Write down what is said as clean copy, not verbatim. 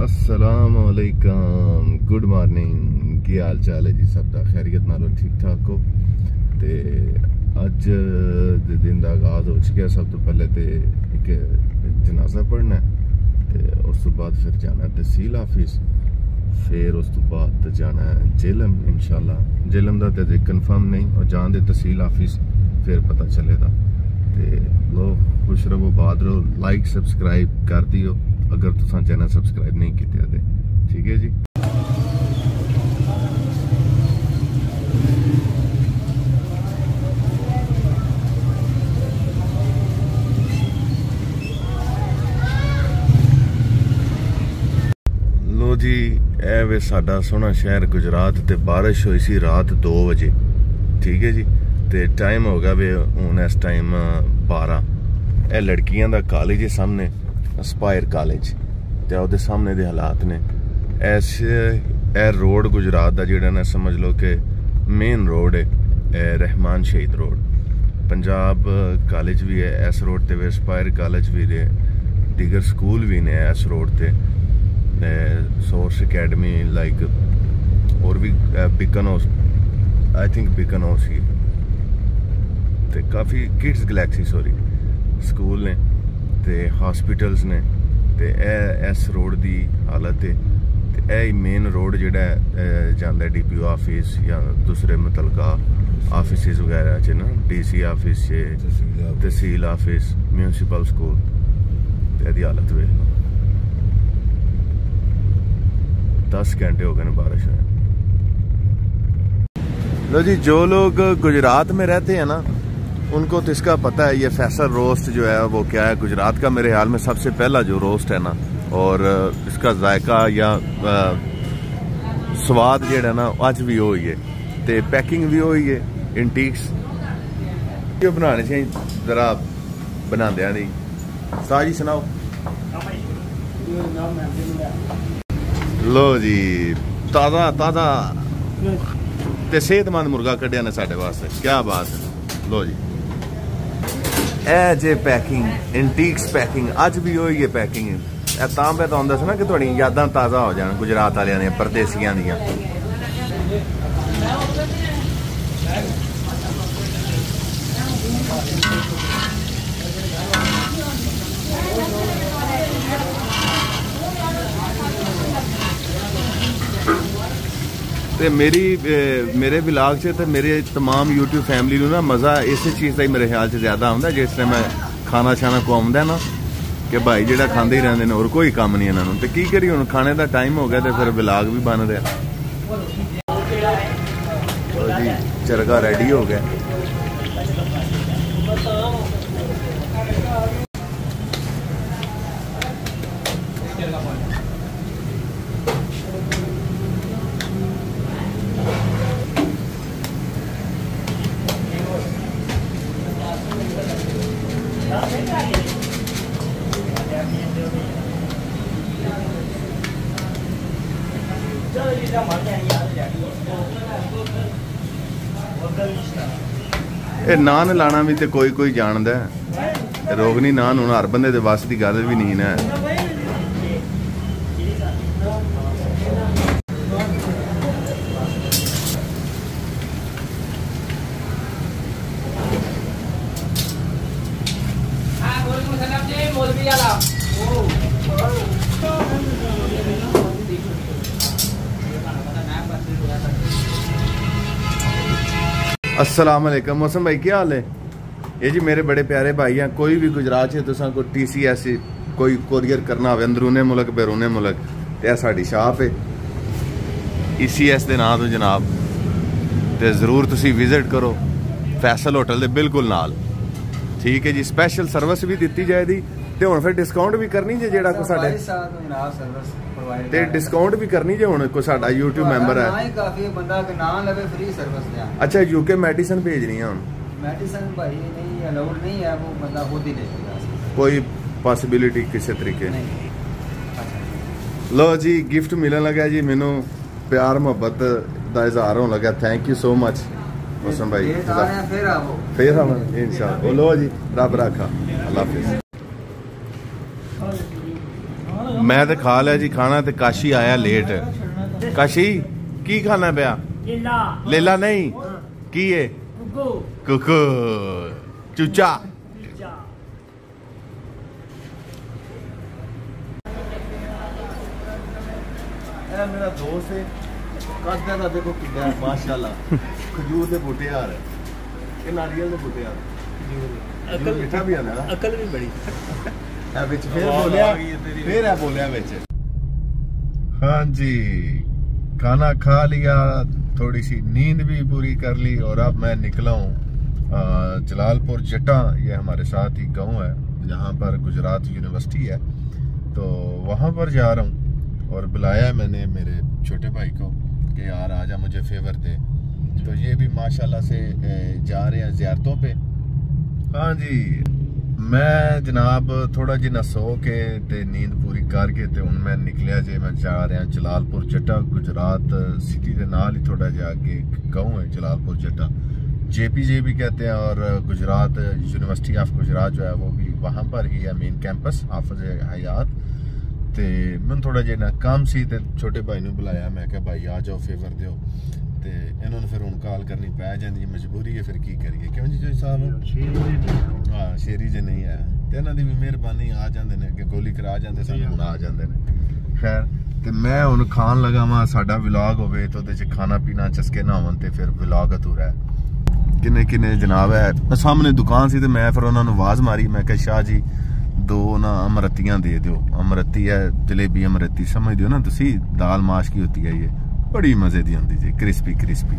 अस्सलामुअलैकुम, good morning. की हाल चाल है जी? सब दा खैरियत नालो ठीक ठाक हो? ते अज दे दिन का आगाज हो चुका। सब तो पहले तो एक जनाजा पढ़ना है, ते उस तो बाद फिर जाना है तहसील ऑफिस, फिर उस तो बाद जाना है जेलम। इंशाल्लाह जेलम का तो कन्फर्म नहीं, और जान दे तहसील ऑफिस फिर पता चलेगा। ते लो खुश रहो, बाद रहो, लाइक सब्सक्राइब कर दियो अगर तुसा चैनल सब्सक्राइब नहीं किया तो। ठीक है जी। लो जी, ए वे साडा सोहना शहर गुजरात, ते बारिश हुई सी रात 2 बजे। ठीक है जी। ते टाइम हो गया वे हूँ इस टाइम 12। ए लड़कियां दा कॉलेज है सामने, एस्पायर कॉलेज, ते ओदे सामने दे हालात ने। ऐसे ए रोड गुजरात दा जेड़ा ना समझ लो कि मेन रोड है, रहमान शहीद रोड। पंजाब कॉलेज भी है इस रोड ते, एस्पायर कॉलेज भी है, दीगर स्कूल भी ने इस रोड ते, सोर्स अकेडमी लाइक, और भी बिकन हाउस, आई थिंक बिकन हाउस ही, ते काफ़ी किड्स गैलेक्सी सॉरी स्कूल ने, ते हॉस्पिटल्स ने। ते इस रोड की हालत है। ते मेन रोड जेड़ा जाता है DPO ऑफिस या दूसरे मुतलका ऑफिस वगैरह च ना, DC ऑफिस से, तहसील ऑफिस, म्यूनसिपल स्कूल, ते हालत वेख लो। 10 घंटे हो गए बारिश में। लो जी, जो लोग गुजरात में रहते हैं ना, उनको तो इसका पता है ये फैसल रोस्ट जो है वो क्या है। गुजरात का मेरे ख्याल में सबसे पहला जो रोस्ट है ना, और इसका जायका या स्वाद जेड़ा ना अज भी हो है, ते पैकिंग भी हो है इंटीक्स जो बनाने चाहिए जरा बनाते नहीं। साजी सुनाओ। लो जी, ताज़ा ताज़ा ते सेहतमंद मुर्गा कढ़िया ने साढ़े वास्ते, क्या बात है। लो जी, ए जे पैकिंग, इंटीक्स पैकिंग अज भी हो है पैकिंग। तां पे तो आंदा सी ना कि तुहाडी यादां ताज़ा हो जान गुजरात वालियां दियां, परदेसियां दियां। ते मेरे ब्लॉग से तो मेरे तमाम YouTube फैमिली को ना मज़ा इस चीज़ का ही मेरे ख्याल से ज़्यादा आता जिस तरह मैं खाना शाना को आंदा ना, कि भाई जेड़ा खाते ही रहते हैं और कोई काम नहीं इन्हों। तो की करिए, हुण खाने का टाइम हो गया तो फिर ब्लॉग भी बन रहा। तो जी चरगा रेडी हो गया। नान लाना भी तो कोई कोई जानता है, रोगनी नान हूँ हर बंदे दे वस की गल भी नहीं है। अस्सलाम वालेकुम मौसम भाई, क्या हाल है? ये जी मेरे बड़े प्यारे भाई हैं। कोई भी गुजरात से तुसा को TCS कोई कोरियर करना हो अंदरूने मुल्क बैरूने मुल्क, तो साड़ी शॉप है ECS के नाम तो जनाब। तो जरूर तुसी विजिट करो फैसल होटल के बिल्कुल नाल। ठीक है जी, स्पैशल सर्विस भी दी जाएगी, तो हुण फिर डिस्काउंट भी करनी जे जेड़ा को साडे ते डिस्काउंट भी करनी जे हुण को साडा YouTube मेंबर है। काफी बंदा के नाम लगे फ्री सर्विस दे। अच्छा, UK मेडिसिन भेजनी है हुण? मेडिसिन भाई नहीं अलाउड नहीं है, वो बंदा खुद ही लेगा, कोई पॉसिबिलिटी किसी तरीके नहीं। लो जी, गिफ्ट मिलन लगा जी मैनू, प्यार मोहब्बत का इजहार होने लगा। थैंक यू सो मच मौसम भाई। फिर हम इंशाअल्लाह। लो जी, रब रखा, अल्लाह हाफिज़। मैं तो खा लिया जी खाना, तो काशी आया लेट। काशी की खाना पिया? लेला नहीं की है? कुकू चूचा। मेरा दोस्त है कसदा था, देखो कितना माशाल्लाह खजूर के बूटे यार, ये नारियल के बूटे यार, अकल मिठा भी आना, अकल भी बड़ी फिर बोलिया बिच। हाँ जी, खाना खा लिया, थोड़ी सी नींद भी पूरी कर ली और अब मैं निकला हूँ जलालपुर जटा। ये हमारे साथ ही गांव है, जहाँ पर गुजरात यूनिवर्सिटी है, तो वहाँ पर जा रहा हूँ। और बुलाया मैंने मेरे छोटे भाई को कि यार आजा मुझे फेवर दे, तो ये भी माशाल्लाह से जा रहे हैं ज़ियारतों पे। हाँ जी, मैं जनाब थोड़ा जिना सो के ते नींद पूरी करके ते हुण मैं निकलिया जे, मैं जा रहा जलालपुर जटा। गुजरात सिटी के नाल ही थोड़ा जा आगे गाँव है जलालपुर जटा, JPJ भी कहते हैं, और गुजरात यूनिवर्सिटी ऑफ गुजरात जो है वो भी वहाँ पर ही है, मेन कैंपस हाफिज हयात। तो मैं थोड़ा जिहा काम सी ते छोटे भाई ने बुलाया, मैं क्या भाई आ जाओ फेवर दो, तो इन्होंने फिर हुण कॉल करनी पै जाती, मजबूरी है, फिर की करिए। क्यों जी साहब? हाँ शेरी जे नहीं है, तो इन्हों की भी मेहरबानी, आ जाते हैं अगे गोली करा जाते सन, हुण आ जाते हैं। खैर, तो मैं हुण खान लगा वा, साडा व्लॉग होवे तो उहदे च खाना पीना चस्के ना होवन ते फिर व्लॉग अधूरा है। किन्ने किन्ने जनाब है सामने दुकान सी, तो मैं फिर उन्होंने आवाज़ मारी, मैं क्या शाह जी दो ना अमरतियां दे दो। अमरती है जलेबी अमरती, समझ दो ना तुसी, दाल माश की होती है, ये बड़ी मजे दी होंदी जी, क्रिस्पी क्रिस्पी।